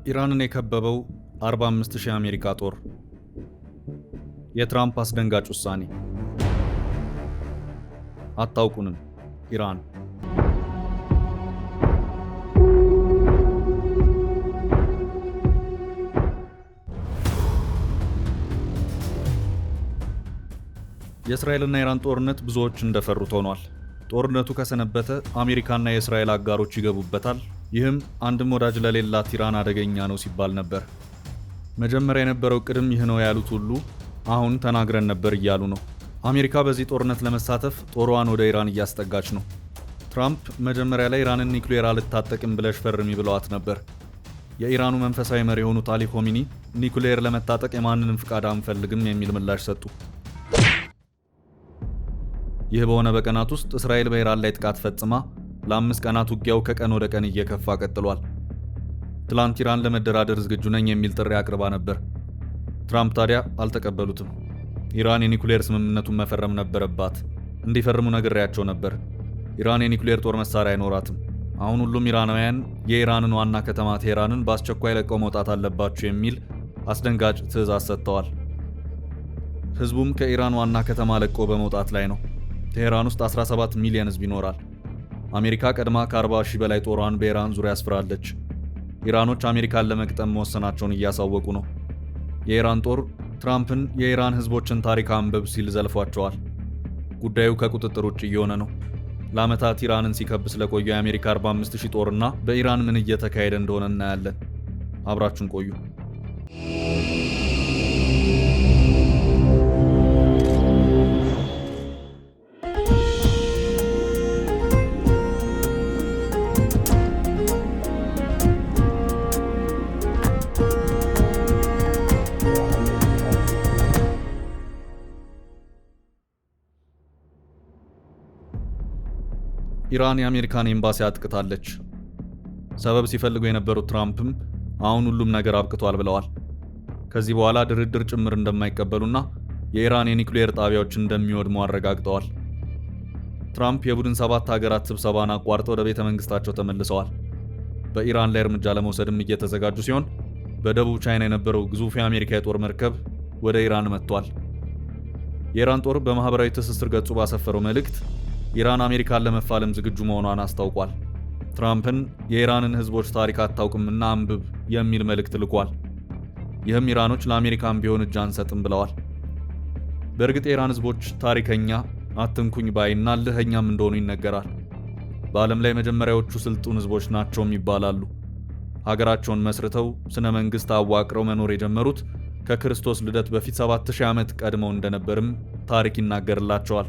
ኢራንን የከበበው 45000 አሜሪካ ጦር። የትራምፕ አስደንጋጭ ውሳኔ። አታውቁንም ኢራን። የእስራኤልና ኢራን ጦርነት ብዙዎች እንደፈሩት ሆኗል። ጦርነቱ ከሰነበተ አሜሪካና የእስራኤል አጋሮች ይገቡበታል። ይህም አንድም ወዳጅ ለሌላት ኢራን አደገኛ ነው ሲባል ነበር። መጀመሪያ የነበረው ቅድም ይህ ነው ያሉት ሁሉ አሁን ተናግረን ነበር እያሉ ነው። አሜሪካ በዚህ ጦርነት ለመሳተፍ ጦሯን ወደ ኢራን እያስጠጋች ነው። ትራምፕ መጀመሪያ ላይ ኢራንን ኒውክሌር አልታጠቅም ብለሽ ፈርሚ ብለዋት ነበር። የኢራኑ መንፈሳዊ መሪ የሆኑት አሊ ኮሚኒ ኒውክሌር ለመታጠቅ የማንንም ፍቃድ አንፈልግም የሚል ምላሽ ሰጡ። ይህ በሆነ በቀናት ውስጥ እስራኤል በኢራን ላይ ጥቃት ፈጽማ ለ5 ቀናት ውጊያው ከቀን ወደ ቀን እየከፋ ቀጥሏል። ትላንት ኢራን ለመደራደር ዝግጁ ነኝ የሚል ጥሪ አቅርባ ነበር። ትራምፕ ታዲያ አልተቀበሉትም። ኢራን የኒውክሌር ስምምነቱን መፈረም ነበረባት። እንዲፈርሙ ነግሬያቸው ነበር። ኢራን የኒውክሌር ጦር መሳሪያ አይኖራትም። አሁን ሁሉም ኢራናውያን የኢራንን ዋና ከተማ ቴህራንን በአስቸኳይ ለቀው መውጣት አለባቸው የሚል አስደንጋጭ ትዕዛዝ ሰጥተዋል። ህዝቡም ከኢራን ዋና ከተማ ለቆ በመውጣት ላይ ነው። ቴህራን ውስጥ 17 ሚሊዮን ህዝብ ይኖራል። አሜሪካ ቀድማ ከ40,000 በላይ ጦሯን በኢራን ዙሪያ አስፍራለች። ኢራኖች አሜሪካን ለመቅጠም መወሰናቸውን እያሳወቁ ነው። የኢራን ጦር ትራምፕን የኢራን ህዝቦችን ታሪክ አንብብ ሲል ዘልፏቸዋል። ጉዳዩ ከቁጥጥር ውጭ እየሆነ ነው። ለዓመታት ኢራንን ሲከብ ስለቆየው የአሜሪካ 45,000 ጦርና በኢራን ምን እየተካሄደ እንደሆነ እናያለን። አብራችሁን ቆዩ። ኢራን የአሜሪካን ኤምባሲ አጥቅታለች። ሰበብ ሲፈልጉ የነበሩት ትራምፕም አሁን ሁሉም ነገር አብቅቷል ብለዋል። ከዚህ በኋላ ድርድር ጭምር እንደማይቀበሉና የኢራን የኒውክሌር ጣቢያዎች እንደሚወድሙ አረጋግጠዋል። ትራምፕ የቡድን 7 ሀገራት ስብሰባን አቋርጠው ወደ ቤተ መንግስታቸው ተመልሰዋል። በኢራን ላይ እርምጃ ለመውሰድም እየተዘጋጁ ሲሆን በደቡብ ቻይና የነበረው ግዙፍ የአሜሪካ የጦር መርከብ ወደ ኢራን መጥቷል። የኢራን ጦር በማህበራዊ ትስስር ገጹ ባሰፈረው መልእክት ኢራን አሜሪካን ለመፋለም ዝግጁ መሆኗን አስታውቋል። ትራምፕን የኢራንን ህዝቦች ታሪክ አታውቅምና አንብብ የሚል መልእክት ልኳል። ይህም ኢራኖች ለአሜሪካን ቢሆን እጅ አንሰጥም ብለዋል። በእርግጥ የኢራን ህዝቦች ታሪከኛ፣ አትንኩኝ ባይና ልህኛም እንደሆኑ ይነገራል። በዓለም ላይ መጀመሪያዎቹ ስልጡን ህዝቦች ናቸውም ይባላሉ። ሀገራቸውን መስርተው ስነ መንግስት አዋቅረው መኖር የጀመሩት ከክርስቶስ ልደት በፊት 7000 ዓመት ቀድመው እንደነበርም ታሪክ ይናገርላቸዋል።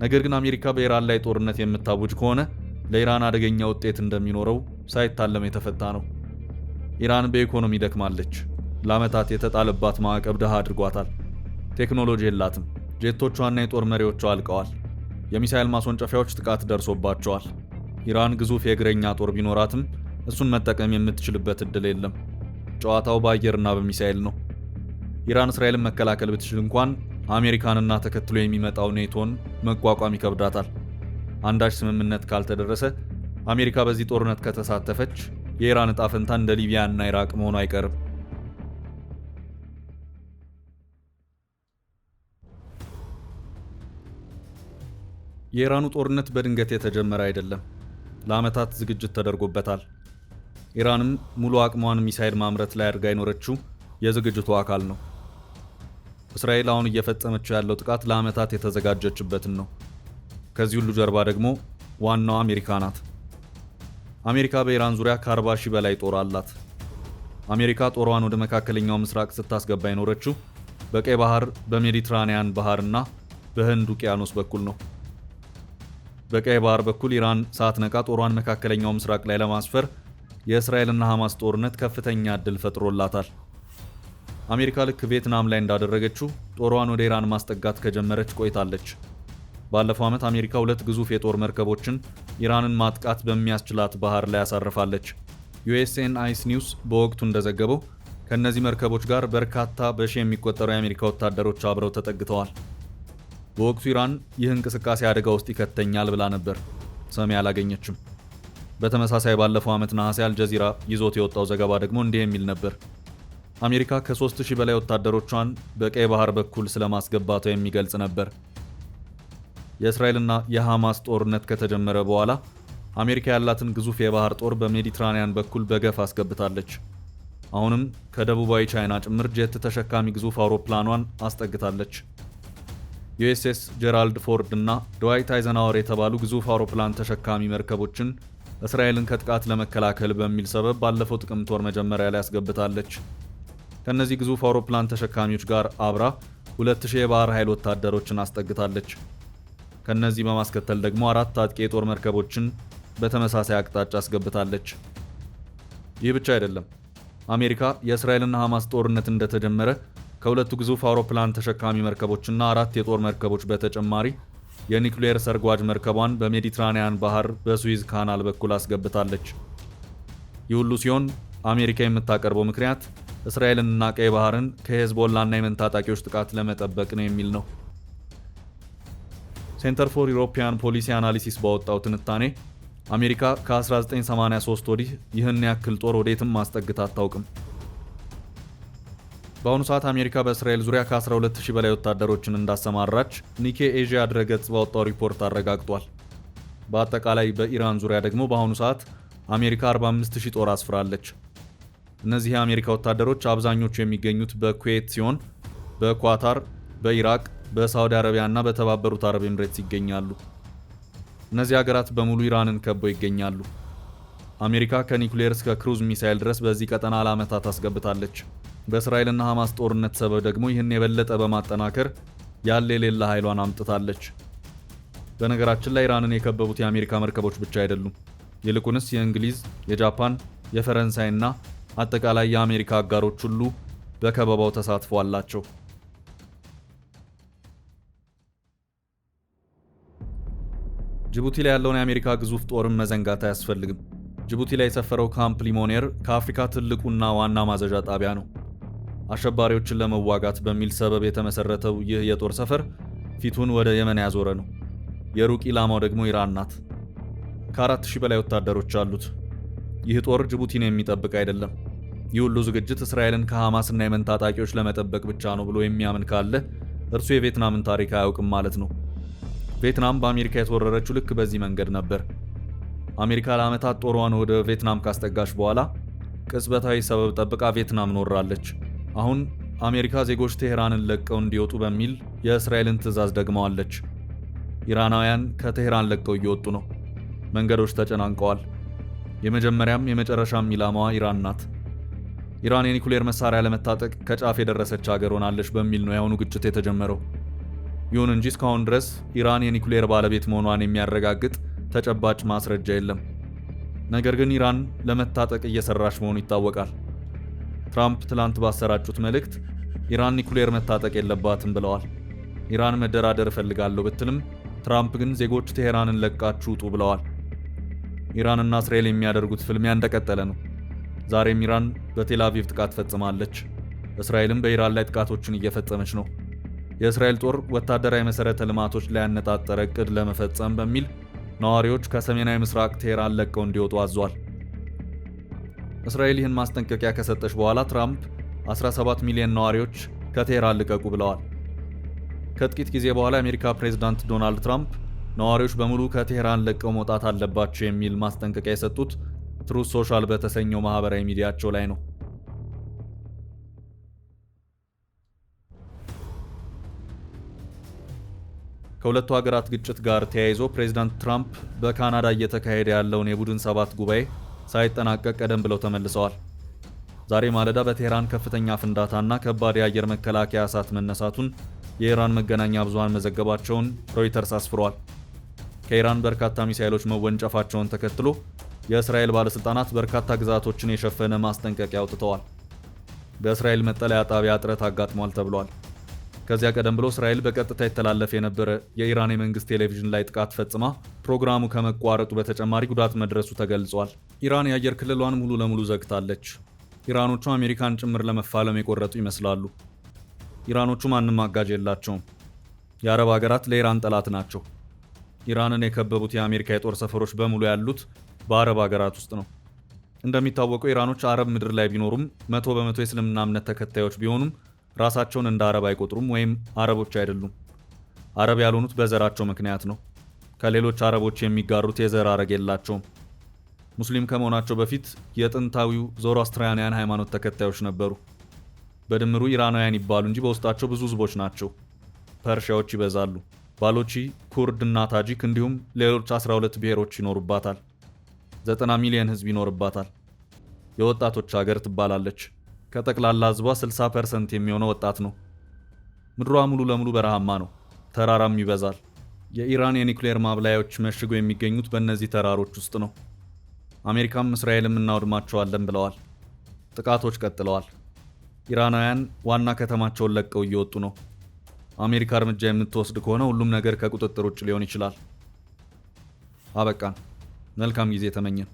ነገር ግን አሜሪካ በኢራን ላይ ጦርነት የምታውጅ ከሆነ ለኢራን አደገኛ ውጤት እንደሚኖረው ሳይታለም የተፈታ ነው። ኢራን በኢኮኖሚ ደክማለች። ለዓመታት የተጣለባት ማዕቀብ ድሃ አድርጓታል። ቴክኖሎጂ የላትም። ጄቶቿና የጦር መሪዎቿ አልቀዋል። የሚሳኤል ማስወንጨፊያዎች ጥቃት ደርሶባቸዋል። ኢራን ግዙፍ የእግረኛ ጦር ቢኖራትም እሱን መጠቀም የምትችልበት እድል የለም። ጨዋታው በአየርና በሚሳኤል ነው። ኢራን እስራኤልን መከላከል ብትችል እንኳን አሜሪካንና ተከትሎ የሚመጣው ኔቶን መቋቋም ይከብዳታል። አንዳች ስምምነት ካልተደረሰ አሜሪካ በዚህ ጦርነት ከተሳተፈች የኢራን ዕጣ ፈንታ እንደ ሊቢያ እና ኢራቅ መሆኑ አይቀርም። የኢራኑ ጦርነት በድንገት የተጀመረ አይደለም። ለዓመታት ዝግጅት ተደርጎበታል። ኢራንም ሙሉ አቅሟን ሚሳኤል ማምረት ላይ አድርጋ የኖረችው የዝግጅቱ አካል ነው። እስራኤል አሁን እየፈጸመችው ያለው ጥቃት ለዓመታት የተዘጋጀችበትን ነው። ከዚህ ሁሉ ጀርባ ደግሞ ዋናው አሜሪካ ናት። አሜሪካ በኢራን ዙሪያ ከ40,000 በላይ ጦር አላት። አሜሪካ ጦሯን ወደ መካከለኛው ምስራቅ ስታስገባ የኖረችው በቀይ ባህር፣ በሜዲትራኒያን ባህርና በህንድ ውቅያኖስ በኩል ነው። በቀይ ባህር በኩል ኢራን ሳትነቃ ጦሯን መካከለኛው ምስራቅ ላይ ለማስፈር የእስራኤልና ሐማስ ጦርነት ከፍተኛ ዕድል ፈጥሮላታል። አሜሪካ ልክ ቪየትናም ላይ እንዳደረገችው ጦሯን ወደ ኢራን ማስጠጋት ከጀመረች ቆይታለች። ባለፈው ዓመት አሜሪካ 2 ግዙፍ የጦር መርከቦችን ኢራንን ማጥቃት በሚያስችላት ባህር ላይ ያሳርፋለች። ዩኤስኤን አይስ ኒውስ በወቅቱ እንደዘገበው ከእነዚህ መርከቦች ጋር በርካታ በሺ የሚቆጠሩ የአሜሪካ ወታደሮች አብረው ተጠግተዋል። በወቅቱ ኢራን ይህ እንቅስቃሴ አደጋ ውስጥ ይከተኛል ብላ ነበር። ሰሚ አላገኘችም። በተመሳሳይ ባለፈው ዓመት ነሐሴ አልጀዚራ ይዞት የወጣው ዘገባ ደግሞ እንዲህ የሚል ነበር። አሜሪካ ከ3000 በላይ ወታደሮቿን በቀይ ባህር በኩል ስለማስገባቷ የሚገልጽ ነበር። የእስራኤልና የሐማስ ጦርነት ከተጀመረ በኋላ አሜሪካ ያላትን ግዙፍ የባህር ጦር በሜዲትራኒያን በኩል በገፍ አስገብታለች። አሁንም ከደቡባዊ ቻይና ጭምር ጄት ተሸካሚ ግዙፍ አውሮፕላኗን አስጠግታለች። ዩኤስኤስ ጄራልድ ፎርድ እና ድዋይት አይዘንሃወር የተባሉ ግዙፍ አውሮፕላን ተሸካሚ መርከቦችን እስራኤልን ከጥቃት ለመከላከል በሚል ሰበብ ባለፈው ጥቅምት ወር መጀመሪያ ላይ አስገብታለች። ከነዚህ ግዙፍ አውሮፕላን ተሸካሚዎች ጋር አብራ 2000 የባህር ኃይል ወታደሮችን አስጠግታለች። ከነዚህ በማስከተል ደግሞ 4 አጥቂ የጦር መርከቦችን በተመሳሳይ አቅጣጫ አስገብታለች። ይህ ብቻ አይደለም። አሜሪካ የእስራኤልና ሐማስ ጦርነት እንደተጀመረ ከሁለቱ ግዙፍ አውሮፕላን ተሸካሚ መርከቦችና 4 የጦር መርከቦች በተጨማሪ የኒውክሌር ሰርጓጅ መርከቧን በሜዲትራኒያን ባህር በሱዊዝ ካናል በኩል አስገብታለች። ይህ ሁሉ ሲሆን አሜሪካ የምታቀርበው ምክንያት እስራኤልንና ቀይ ባህርን ከሄዝቦላና የመን ታጣቂዎች ጥቃት ለመጠበቅ ነው የሚል ነው። ሴንተር ፎር ዩሮፒያን ፖሊሲ አናሊሲስ ባወጣው ትንታኔ አሜሪካ ከ1983 ወዲህ ይህን ያክል ጦር ወዴትም ማስጠግታ አታውቅም። በአሁኑ ሰዓት አሜሪካ በእስራኤል ዙሪያ ከ12000 በላይ ወታደሮችን እንዳሰማራች ኒኬ ኤዥያ ድረገጽ ባወጣው ሪፖርት አረጋግጧል። በአጠቃላይ በኢራን ዙሪያ ደግሞ በአሁኑ ሰዓት አሜሪካ 45000 ጦር አስፍራለች። እነዚህ የአሜሪካ ወታደሮች አብዛኞቹ የሚገኙት በኩዌት ሲሆን በኳታር፣ በኢራቅ፣ በሳውዲ አረቢያ እና በተባበሩት አረብ ኤምሬትስ ይገኛሉ። እነዚህ ሀገራት በሙሉ ኢራንን ከበው ይገኛሉ። አሜሪካ ከኒውክሌር እስከ ክሩዝ ሚሳይል ድረስ በዚህ ቀጠና ለዓመታት አስገብታለች። በእስራኤልና ሐማስ ጦርነት ሰበብ ደግሞ ይህን የበለጠ በማጠናከር ያለ የሌላ ኃይሏን አምጥታለች። በነገራችን ላይ ኢራንን የከበቡት የአሜሪካ መርከቦች ብቻ አይደሉም። ይልቁንስ የእንግሊዝ፣ የጃፓን፣ የፈረንሳይና አጠቃላይ የአሜሪካ አጋሮች ሁሉ በከበባው ተሳትፎ አላቸው። ጅቡቲ ላይ ያለውን የአሜሪካ ግዙፍ ጦርን መዘንጋት አያስፈልግም። ጅቡቲ ላይ የሰፈረው ካምፕ ሊሞኔር ከአፍሪካ ትልቁና ዋና ማዘዣ ጣቢያ ነው። አሸባሪዎችን ለመዋጋት በሚል ሰበብ የተመሰረተው ይህ የጦር ሰፈር ፊቱን ወደ የመን ያዞረ ነው። የሩቅ ኢላማው ደግሞ ኢራን ናት። ከ4000 በላይ ወታደሮች አሉት። ይህ ጦር ጅቡቲን የሚጠብቅ አይደለም። ይህ ሁሉ ዝግጅት እስራኤልን ከሐማስና የመን ታጣቂዎች ለመጠበቅ ብቻ ነው ብሎ የሚያምን ካለ እርሱ የቪየትናምን ታሪክ አያውቅም ማለት ነው። ቪየትናም በአሜሪካ የተወረረችው ልክ በዚህ መንገድ ነበር። አሜሪካ ለዓመታት ጦሯን ወደ ቪየትናም ካስጠጋች በኋላ ቅጽበታዊ ሰበብ ጠብቃ ቪየትናምን ወራለች። አሁን አሜሪካ ዜጎች ቴሄራንን ለቀው እንዲወጡ በሚል የእስራኤልን ትዕዛዝ ደግመዋለች። ኢራናውያን ከቴሄራን ለቀው እየወጡ ነው። መንገዶች ተጨናንቀዋል። የመጀመሪያም የመጨረሻም ኢላማዋ ኢራን ናት። ኢራን የኒኩሌር መሳሪያ ለመታጠቅ ከጫፍ የደረሰች ሀገር ሆናለች በሚል ነው የአሁኑ ግጭት የተጀመረው። ይሁን እንጂ እስካሁን ድረስ ኢራን የኒኩሌር ባለቤት መሆኗን የሚያረጋግጥ ተጨባጭ ማስረጃ የለም። ነገር ግን ኢራን ለመታጠቅ እየሰራች መሆኑ ይታወቃል። ትራምፕ ትላንት ባሰራጩት መልእክት ኢራን ኒኩሌር መታጠቅ የለባትም ብለዋል። ኢራን መደራደር እፈልጋለሁ ብትልም ትራምፕ ግን ዜጎች ቴሄራንን ለቃችሁ ውጡ ብለዋል። ኢራንና እስራኤል የሚያደርጉት ፍልሚያ እንደቀጠለ ነው። ዛሬም ኢራን በቴል አቪቭ ጥቃት ፈጽማለች። እስራኤልም በኢራን ላይ ጥቃቶችን እየፈጸመች ነው። የእስራኤል ጦር ወታደራዊ መሠረተ ልማቶች ላይ ያነጣጠረ ዕቅድ ለመፈጸም በሚል ነዋሪዎች ከሰሜናዊ ምስራቅ ቴሄራን ለቀው እንዲወጡ አዟል። እስራኤል ይህን ማስጠንቀቂያ ከሰጠች በኋላ ትራምፕ 17 ሚሊዮን ነዋሪዎች ከቴሄራን ልቀቁ ብለዋል። ከጥቂት ጊዜ በኋላ የአሜሪካ ፕሬዝዳንት ዶናልድ ትራምፕ ነዋሪዎች በሙሉ ከቴሄራን ለቀው መውጣት አለባቸው የሚል ማስጠንቀቂያ የሰጡት ትሩዝ ሶሻል በተሰኘው ማህበራዊ ሚዲያቸው ላይ ነው። ከሁለቱ ሀገራት ግጭት ጋር ተያይዞ ፕሬዝዳንት ትራምፕ በካናዳ እየተካሄደ ያለውን የቡድን 7 ጉባኤ ሳይጠናቀቅ ቀደም ብለው ተመልሰዋል። ዛሬ ማለዳ በቴሄራን ከፍተኛ ፍንዳታና ከባድ የአየር መከላከያ እሳት መነሳቱን የኢራን መገናኛ ብዙሃን መዘገባቸውን ሮይተርስ አስፍሯል። ከኢራን በርካታ ሚሳኤሎች መወንጨፋቸውን ተከትሎ የእስራኤል ባለሥልጣናት በርካታ ግዛቶችን የሸፈነ ማስጠንቀቂያ አውጥተዋል። በእስራኤል መጠለያ ጣቢያ እጥረት አጋጥሟል ተብሏል። ከዚያ ቀደም ብሎ እስራኤል በቀጥታ ይተላለፍ የነበረ የኢራን የመንግስት ቴሌቪዥን ላይ ጥቃት ፈጽማ ፕሮግራሙ ከመቋረጡ በተጨማሪ ጉዳት መድረሱ ተገልጿል። ኢራን የአየር ክልሏን ሙሉ ለሙሉ ዘግታለች። ኢራኖቹ አሜሪካን ጭምር ለመፋለም የቆረጡ ይመስላሉ። ኢራኖቹ ማንም አጋዥ የላቸውም። የአረብ ሀገራት ለኢራን ጠላት ናቸው። ኢራንን የከበቡት የአሜሪካ የጦር ሰፈሮች በሙሉ ያሉት በአረብ ሀገራት ውስጥ ነው። እንደሚታወቀው ኢራኖች አረብ ምድር ላይ ቢኖሩም 100% የእስልምና እምነት ተከታዮች ቢሆኑም ራሳቸውን እንደ አረብ አይቆጥሩም ወይም አረቦች አይደሉም። አረብ ያልሆኑት በዘራቸው ምክንያት ነው። ከሌሎች አረቦች የሚጋሩት የዘር ሐረግ የላቸውም። ሙስሊም ከመሆናቸው በፊት የጥንታዊው ዞሮአስትራውያን ሃይማኖት ተከታዮች ነበሩ። በድምሩ ኢራናውያን ይባሉ እንጂ በውስጣቸው ብዙ ህዝቦች ናቸው። ፐርሺያዎች ይበዛሉ። ባሎቺ፣ ኩርድ እና ታጂክ እንዲሁም ሌሎች 12 ብሔሮች ይኖሩባታል። 90 ሚሊዮን ህዝብ ይኖርባታል። የወጣቶች ሀገር ትባላለች። ከጠቅላላ ህዝቧ 60% የሚሆነው ወጣት ነው። ምድሯ ሙሉ ለሙሉ በረሃማ ነው። ተራራም ይበዛል። የኢራን የኒውክሌር ማብላያዎች መሽገው የሚገኙት በእነዚህ ተራሮች ውስጥ ነው። አሜሪካም እስራኤልም እናውድማቸዋለን ብለዋል። ጥቃቶች ቀጥለዋል። ኢራናውያን ዋና ከተማቸውን ለቀው እየወጡ ነው። አሜሪካ እርምጃ የምትወስድ ከሆነ ሁሉም ነገር ከቁጥጥር ውጭ ሊሆን ይችላል። አበቃን። መልካም ጊዜ ተመኘን።